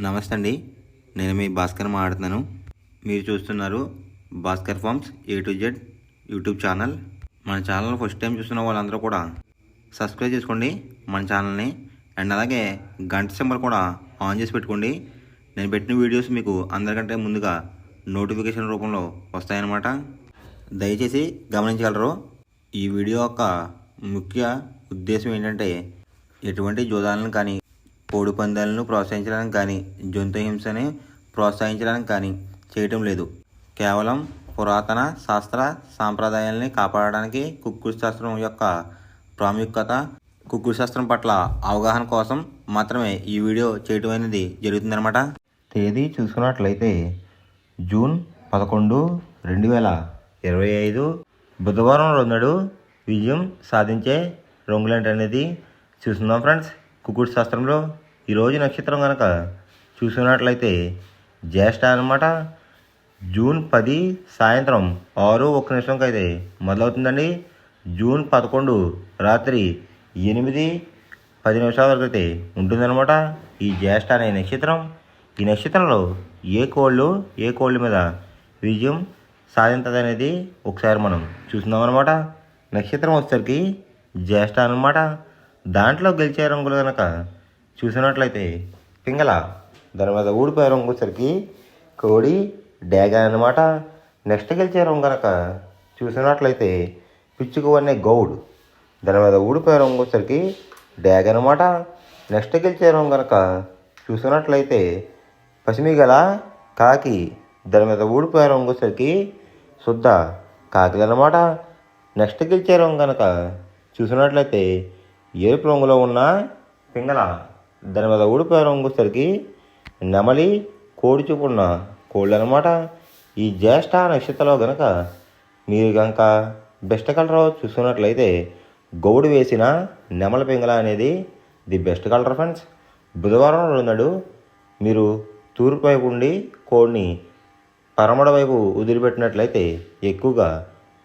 నమస్తే అండి. నేను మీ భాస్కర్ మాట్లాడుతున్నాను. మీరు చూస్తున్నారు Bhaskar farms A to Z YouTube channel. మన ఛానల్ ఫస్ట్ టైం చూస్తున్న వాళ్ళందరూ కూడా సబ్స్క్రైబ్ చేసుకోండి మన ఛానల్ని. అండ్ అలాగే గంట సింబల్ కూడా ఆన్ చేసి పెట్టుకోండి. నేను పెట్టిన వీడియోస్ మీకు అందరికంటే ముందుగా నోటిఫికేషన్ రూపంలో వస్తాయన్నమాట. దయచేసి గమనించగలరు. ఈ వీడియో యొక్క ముఖ్య ఉద్దేశం ఏంటంటే ఎటువంటి జోదాలను కానీ కోడి పందాలను ప్రోత్సహించడానికి కానీ జంతు హింసని ప్రోత్సహించడానికి కానీ చేయటం లేదు. కేవలం పురాతన శాస్త్ర సాంప్రదాయాల్ని కాపాడడానికి కుక్కుడు శాస్త్రం యొక్క ప్రాముఖ్యత, కుక్కుడు శాస్త్రం పట్ల అవగాహన కోసం మాత్రమే ఈ వీడియో చేయటం అనేది జరుగుతుందన్నమాట. తేదీ చూసుకున్నట్లయితే జూన్ 11, 2025 బుధవారం రోజునాడు విజయం సాధించే రంగులేంటి అనేది చూస్తున్నాం ఫ్రెండ్స్. కుక్కుడు శాస్త్రంలో ఈరోజు నక్షత్రం కనుక చూసుకున్నట్లయితే జ్యేష్ఠ అనమాట. జూన్ 10 సాయంత్రం 6:01 అయితే మొదలవుతుందండి. జూన్ 11 రాత్రి 8:10 వరకు అయితే ఉంటుందన్నమాట ఈ జ్యేష్ఠ అనే నక్షత్రం. ఈ నక్షత్రంలో ఏ కోళ్ళు మీద విజయం సాధించదు అనేది ఒకసారి మనం చూస్తున్నాం అనమాట. నక్షత్రం వచ్చేసరికి జ్యేష్ఠ అనమాట. దాంట్లో గెలిచే రంగులు కనుక చూసినట్లయితే పింగళ, దాని మీద ఊడిపోయే రంగు వచ్చేసరికి కోడి, డేగ అనమాట. నెక్స్ట్ గెలిచే రంగు కనుక చూసినట్లయితే పిచ్చుకు అనే గౌడ్, దాని మీద ఊడిపోయే రంగు వచ్చేసరికి డేగ అనమాట. నెక్స్ట్ గెలిచే రంగు కనుక చూసినట్లయితే పసిమిగల కాకి, దాని మీద ఊడిపోయే రంగు వచ్చేసరికి శుద్ధ కాకిలు అనమాట. నెక్స్ట్ గెలిచే రంగు కనుక చూసినట్లయితే ఎరుపు రంగులో ఉన్న పింగళ, దాని మీద ఊడిపోయే రంగు వచ్చేసరికి నెమలి, కోడి చూపున్న కోళ్ళు అనమాట. ఈ జ్యేష్ఠ నక్షత్రంలో కనుక మీరు కనుక బెస్ట్ కలర్ చూసుకున్నట్లయితే గౌడు వేసిన నెమల పింగళ అనేది ది బెస్ట్ కలర్ ఫ్రెండ్స్. బుధవారం రోజునాడు మీరు తూర్పు వైపు ఉండి కోడిని పరమడ వైపు వదిలిపెట్టినట్లయితే ఎక్కువగా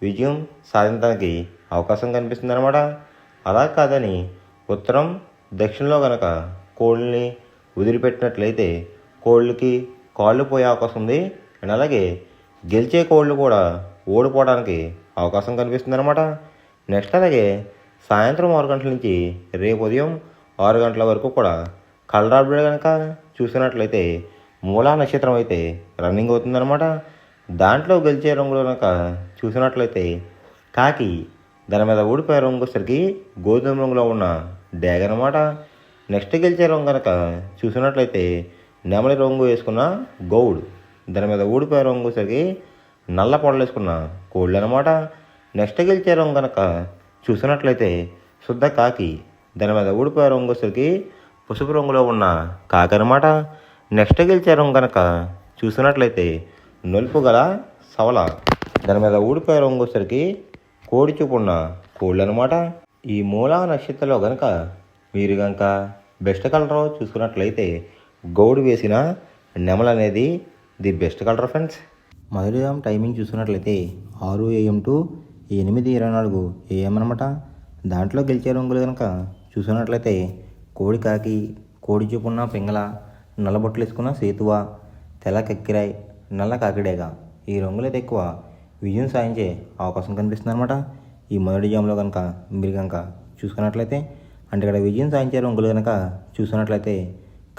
విజయం సాధించడానికి అవకాశం కనిపిస్తుంది అనమాట. అలా కాదని ఉత్తరం, దక్షిణంలో కనుక కోళ్ళని వదిలిపెట్టినట్లయితే కోళ్ళకి కాళ్ళు పోయే అవకాశం ఉంది. అండ్ అలాగే గెలిచే కోళ్ళు కూడా ఓడిపోవడానికి అవకాశం కనిపిస్తుంది అనమాట. నెక్స్ట్ అలాగే సాయంత్రం 6 గంటల నుంచి రేపు ఉదయం 6 గంటల వరకు కూడా కలరాబడి కనుక చూసినట్లయితే మూలా నక్షత్రం అయితే రన్నింగ్ అవుతుందన్నమాట. దాంట్లో గెలిచే రంగులు కనుక చూసినట్లయితే కాకి, దాని మీద ఊడిపోయే రంగు వచ్చేసరికి గోధుమ రంగులో ఉన్న డేగ అనమాట. నెక్స్ట్ గెలిచే రంగు కనుక చూసినట్లయితే నెమలి రంగు వేసుకున్న గౌడ్, దాని మీద ఊడిపోయే రంగు వచ్చేసరికి నల్ల పొడలు వేసుకున్న కోళ్ళు అనమాట. నెక్స్ట్ గెలిచే రంగు కనుక చూసినట్లయితే శుద్ధ కాకి, దాని మీద ఊడిపోయే రంగు వచ్చేసరికి పసుపు రంగులో ఉన్న కాకి అనమాట. నెక్స్ట్ గెలిచే రంగు కనుక చూసినట్లయితే నలుపు గల సవల, దాని మీద ఊడిపోయే రంగు వచ్చేసరికి కోడి చూపున్న కోళ్ళు అనమాట. ఈ మూలా నక్షత్రంలో కనుక మీరు కనుక బెస్ట్ కలర్ చూసుకున్నట్లయితే గౌడు వేసిన నెమల అనేది ది బెస్ట్ కలర్ ఫ్రెండ్స్. మొదటి టైమింగ్ చూసుకున్నట్లయితే 6 AM to 8:24 AM అనమాట. దాంట్లో గెలిచే రంగులు కనుక చూసుకున్నట్లయితే కోడి కాకి, కోడి చూపున్న పింగళ, నల్లబొట్లు వేసుకున్న సేతువ, తెల్ల కక్కిరాయి, నల్ల కాకిడేగ, ఈ రంగులైతే ఎక్కువ విజయం సాధించే అవకాశం కనిపిస్తుంది అనమాట. ఈ మొదటి జామ్లో కనుక మీరు కనుక చూసుకున్నట్లయితే అంటే ఇక్కడ విజయం సాధించే రంగులు కనుక చూసుకున్నట్లయితే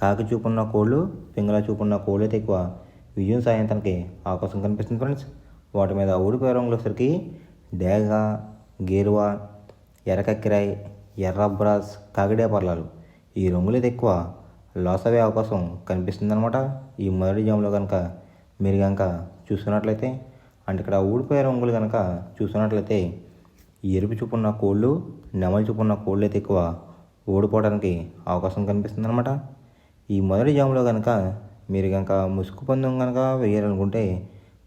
కాకి చూపున్న కోళ్ళు, పింగళ చూపున్న కోళ్ళు అయితే ఎక్కువ విజయం సాధించడానికి అవకాశం కనిపిస్తుంది ఫ్రెండ్స్. వాటి మీద ఊడిపోయే రంగులు వచ్చేసరికి డేగ, గేరువ, ఎర్ర కక్కిరాయి, ఎర్ర బ్రాస్, కాకిడే పర్లాలు, ఈ రంగులైతే ఎక్కువ లాస్ అయ్యే అవకాశం కనిపిస్తుంది అనమాట. ఈ మొదటి జామ్లో కనుక మీరు కనుక చూసుకున్నట్లయితే అంటే ఇక్కడ ఊడిపోయే రంగులు కనుక చూసుకున్నట్లయితే ఎరుపు చూపున్న కోళ్ళు, నెమలి చూపున్న కోళ్ళు అయితే ఎక్కువ ఓడిపోవడానికి అవకాశం కనిపిస్తుంది అనమాట. ఈ మొదటి జాములో కనుక మీరు కనుక ముసుగు పందెం కనుక వేయాలనుకుంటే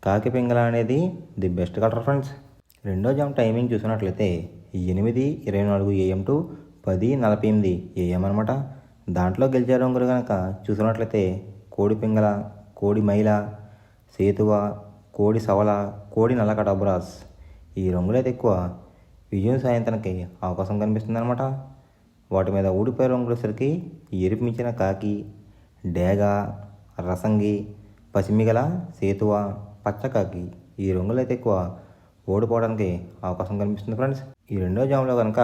కాకి పింగళ అనేది ది బెస్ట్ కలర్ ఫ్రెండ్స్. రెండో జామ్ టైమింగ్ చూసినట్లయితే 8:24 AM to 10:48 AM అనమాట. దాంట్లో గెలిచే రంగులు కనుక చూసినట్లయితే కోడి పింగళ, కోడి మైల, సేతువ, కోడి సవల, కోడి నల్లకట బ్రాస్, ఈ రంగులైతే ఎక్కువ విజయం సాధించడానికి అవకాశం కనిపిస్తుంది అనమాట. వాటి మీద ఊడిపోయే రంగులసరికి ఎరుపు మించిన కాకి, డేగ, రసంగి, పసిమిగల, సేతువ, పచ్చకాకి ఈ రంగులైతే ఎక్కువ ఓడిపోవడానికి అవకాశం కనిపిస్తుంది ఫ్రెండ్స్. ఈ రెండో జాములో కనుక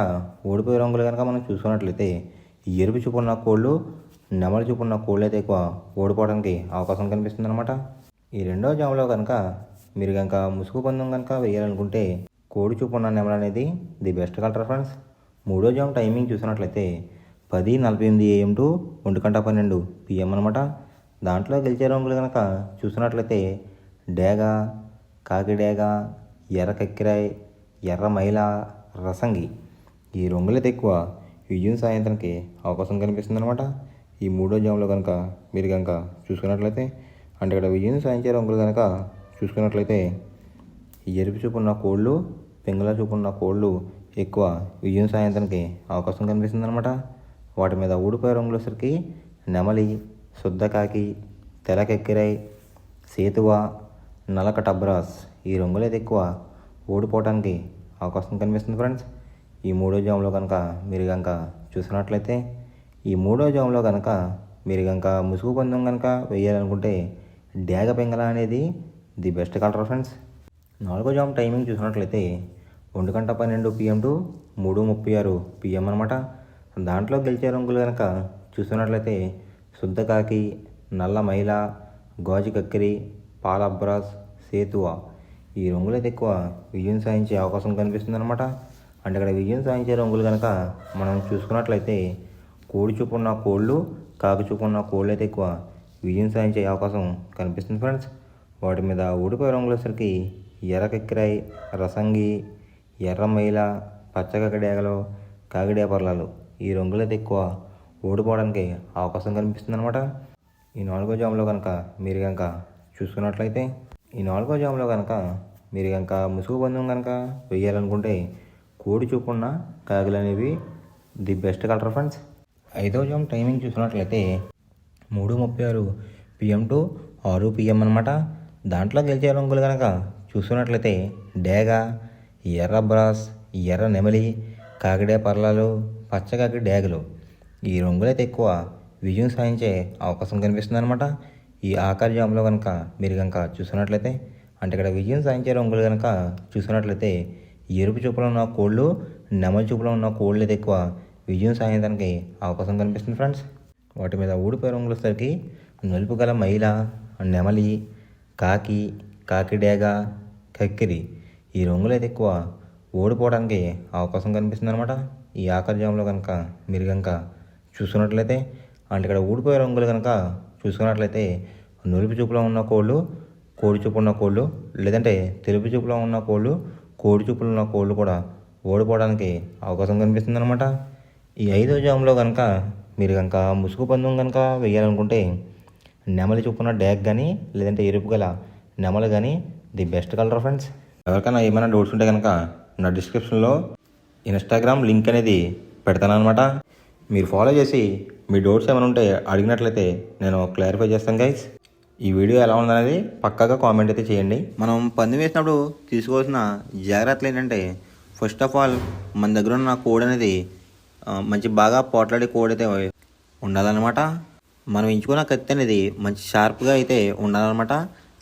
ఓడిపోయే రంగులు కనుక మనం చూసుకున్నట్లయితే ఎరుపు చూపు ఉన్న కోళ్ళు, నెమలి చూపు ఉన్న కోళ్ళు అయితే ఎక్కువ ఓడిపోవడానికి అవకాశం కనిపిస్తుంది అనమాట. ఈ రెండో జాములో కనుక మీరు కనుక ముసుగు పందెం కనుక వేయాలనుకుంటే కోడి చూపు ఉన్న నెమలి అనేది ది బెస్ట్ కలర్ ఫ్రెండ్స్. మూడో జాము టైమింగ్ చూసినట్లయితే 10:48 AM టు 1:12 PM అనమాట. దాంట్లో గెలిచే రంగులు కనుక చూసినట్లయితే డేగ, కాకి డేగ, ఎర్ర కక్కిరాయ్, ఎర్ర మైల, రసంగి ఈ రంగులైతే ఎక్కువ విజయం సాయంత్రానికి అవకాశం కనిపిస్తుంది అనమాట. ఈ మూడో జాములో కనుక మీరు కనుక చూసుకున్నట్లయితే అంటే ఇక్కడ విజయం సాధించే రంగులు కనుక చూసుకున్నట్లయితే ఎరుపు చూపున్న కోళ్ళు, పింగళ చూపున్న కోళ్ళు ఎక్కువ విజయం సాయంత్రానికి అవకాశం కనిపిస్తుంది అనమాట. వాటి మీద ఊడిపోయే రంగులు వచ్చరికి నెమలి, శుద్ధకాకి, తెలకెక్కిరాయ్, సేతువ, నలక టబ్రాస్ ఈ రంగులైతే ఎక్కువ ఓడిపోవడానికి అవకాశం కనిపిస్తుంది ఫ్రెండ్స్. ఈ మూడో జాములో కనుక మీరు కనుక చూసినట్లయితే ఈ మూడో జాములో కనుక మీరు కనుక ముసుగు పందెం కనుక వేయాలనుకుంటే డేగ పింగళ అనేది ది బెస్ట్ కలర్ ఫ్రెండ్స్. నాలుగో జాము టైమింగ్ చూసినట్లయితే 1:12 PM టు 3:36 PM అనమాట. దాంట్లో గెలిచే రంగులు కనుక చూసినట్లయితే శుద్ధకాకి, నల్ల మైల, గాజు కక్కిరి, పాలబ్రాస్, సేతువ ఈ రంగులైతే ఎక్కువ విజయం సాధించే అవకాశం కనిపిస్తుంది అనమాట. అంటే ఇక్కడ విజయం సాధించే రంగులు కనుక మనం చూసుకున్నట్లయితే కోడి చూపు ఉన్న కోళ్ళు, కాకి చూపు ఉన్న కోళ్ళు అయితే ఎక్కువ విజయం సాధించే అవకాశం కనిపిస్తుంది ఫ్రెండ్స్. వాటి మీద ఊడిపోయే రంగులు వచ్చరికి ఎర్ర కక్కిరాయ్, రసంగి, ఎర్ర మైల, పచ్చకాకి డేగలు, కాకిడే పర్లాలు ఈ రంగులైతే ఎక్కువ ఓడిపోవడానికి అవకాశం కనిపిస్తుంది అనమాట. ఈ నాలుగో జాములో కనుక మీరు కనుక చూసుకున్నట్లయితే ఈ నాలుగో జాములో కనుక మీరు కనుక ముసుగు పందెం కనుక వేయాలనుకుంటే కోడి చూపున్న కాకులు అనేవి ది బెస్ట్ కలర్ ఫ్రెండ్స్. ఐదో జాము టైమింగ్ చూసుకున్నట్లయితే 3:36 PM టు 6 PM అనమాట. దాంట్లో గెలిచే రంగులు కనుక చూసుకున్నట్లయితే డేగ, ఎర్ర బ్రాస్, ఎర్ర నెమలి, కాకిడే పర్లాలు, పచ్చకాకి డేగలు ఈ రంగులైతే ఎక్కువ విజయం సాధించే అవకాశం కనిపిస్తుంది అనమాట. ఈ ఆఖరి జాములో కనుక మీరు కనుక చూసుకున్నట్లయితే అంటే ఇక్కడ విజయం సాధించే రంగులు కనుక చూసుకున్నట్లయితే ఎరుపు చూపులో ఉన్న కోళ్ళు, నెమలి చూపులో ఉన్న కోళ్ళు అయితే ఎక్కువ విజయం సాధించడానికి అవకాశం కనిపిస్తుంది ఫ్రెండ్స్. వాటి మీద ఊడిపోయే రంగులు వచ్చేసరికి నలుపు గల మైల, నెమలి, కాకి, కాకి డేగ, కక్కిరి ఈ రంగులు అయితే ఎక్కువ ఓడిపోవడానికి అవకాశం కనిపిస్తుంది అనమాట. ఈ ఆఖరి జాములో కనుక మీరు కనుక చూసుకున్నట్లయితే అంటే ఇక్కడ ఊడిపోయే రంగులు కనుక చూసుకున్నట్లయితే నులుపు చూపులో ఉన్న కోళ్ళు, కోడి చూపు ఉన్న కోళ్ళు లేదంటే తెలుపు చూపులో ఉన్న కోళ్ళు, కోడి చూపులో ఉన్న కోళ్ళు కూడా ఓడిపోవడానికి అవకాశం కనిపిస్తుంది అనమాట. ఈ ఐదో జాములో కనుక మీరు కనుక ముసుగు పందెం కనుక వేయాలనుకుంటే నెమలి చూపున్న డ్యాగ్ కానీ లేదంటే ఎరుపు గల నెమలి కానీ ది బెస్ట్ కలర్ ఫ్రెండ్స్. ఎవరికైనా ఏమైనా డౌట్స్ ఉంటే కనుక నా డిస్క్రిప్షన్లో ఇన్స్టాగ్రామ్ లింక్ అనేది పెడతాను అనమాట. మీరు ఫాలో చేసి మీ డౌట్స్ ఏమైనా ఉంటే అడిగినట్లయితే నేను క్లారిఫై చేస్తాను గైస్. ఈ వీడియో ఎలా ఉందనేది పక్కాగా కామెంట్ అయితే చేయండి. మనం పందెం వేసినప్పుడు తీసుకోవాల్సిన జాగ్రత్తలు ఏంటంటే ఫస్ట్ ఆఫ్ ఆల్ మన దగ్గర ఉన్న కోడ్ అనేది మంచి బాగా పోట్లాడే కోడ్ అయితే ఉండాలన్నమాట. మనం ఎంచుకున్న కత్తి అనేది మంచి షార్ప్గా అయితే ఉండాలన్నమాట.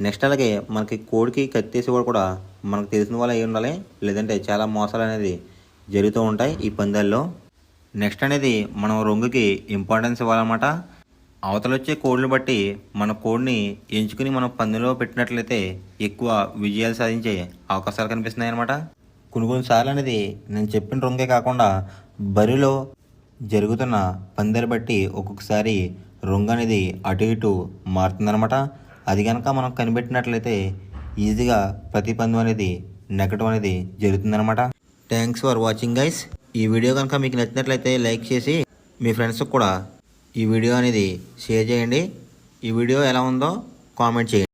నెక్స్ట్ అలాగే మనకి కోడికి కత్తి వేసి కూడా మనకు తెలిసిన వాళ్ళు అయి ఉండాలి, లేదంటే చాలా మోసాలు అనేది జరుగుతూ ఉంటాయి ఈ పందాల్లో. నెక్స్ట్ అనేది మనం రంగుకి ఇంపార్టెన్స్ ఇవ్వాలన్నమాట. అవతల వచ్చే కోడ్ని బట్టి మన కోడ్ని ఎంచుకుని మనం పందెంలో పెట్టినట్లయితే ఎక్కువ విజయాలు సాధించే అవకాశాలు కనిపిస్తున్నాయి అన్నమాట. కొన్నిసార్లు అనేది నేను చెప్పిన రంగే కాకుండా బరిలో జరుగుతున్న పందాలు బట్టి ఒక్కొక్కసారి రంగు అనేది అటు ఇటు మారుతుందన్నమాట. అది కనుక మనం కనిపెట్టినట్లయితే ఈజీగా ప్రతి పందెం అనేది నెగ్గడం అనేది జరుగుతుందన్నమాట. Thanks for watching guys. ఈ వీడియో కనుక మీకు నచ్చినట్లయితే లైక్ చేసి మీ ఫ్రెండ్స్కి కూడా ఈ వీడియో అనేది షేర్ చేయండి. ఈ వీడియో ఎలా ఉందో కామెంట్ చేయండి.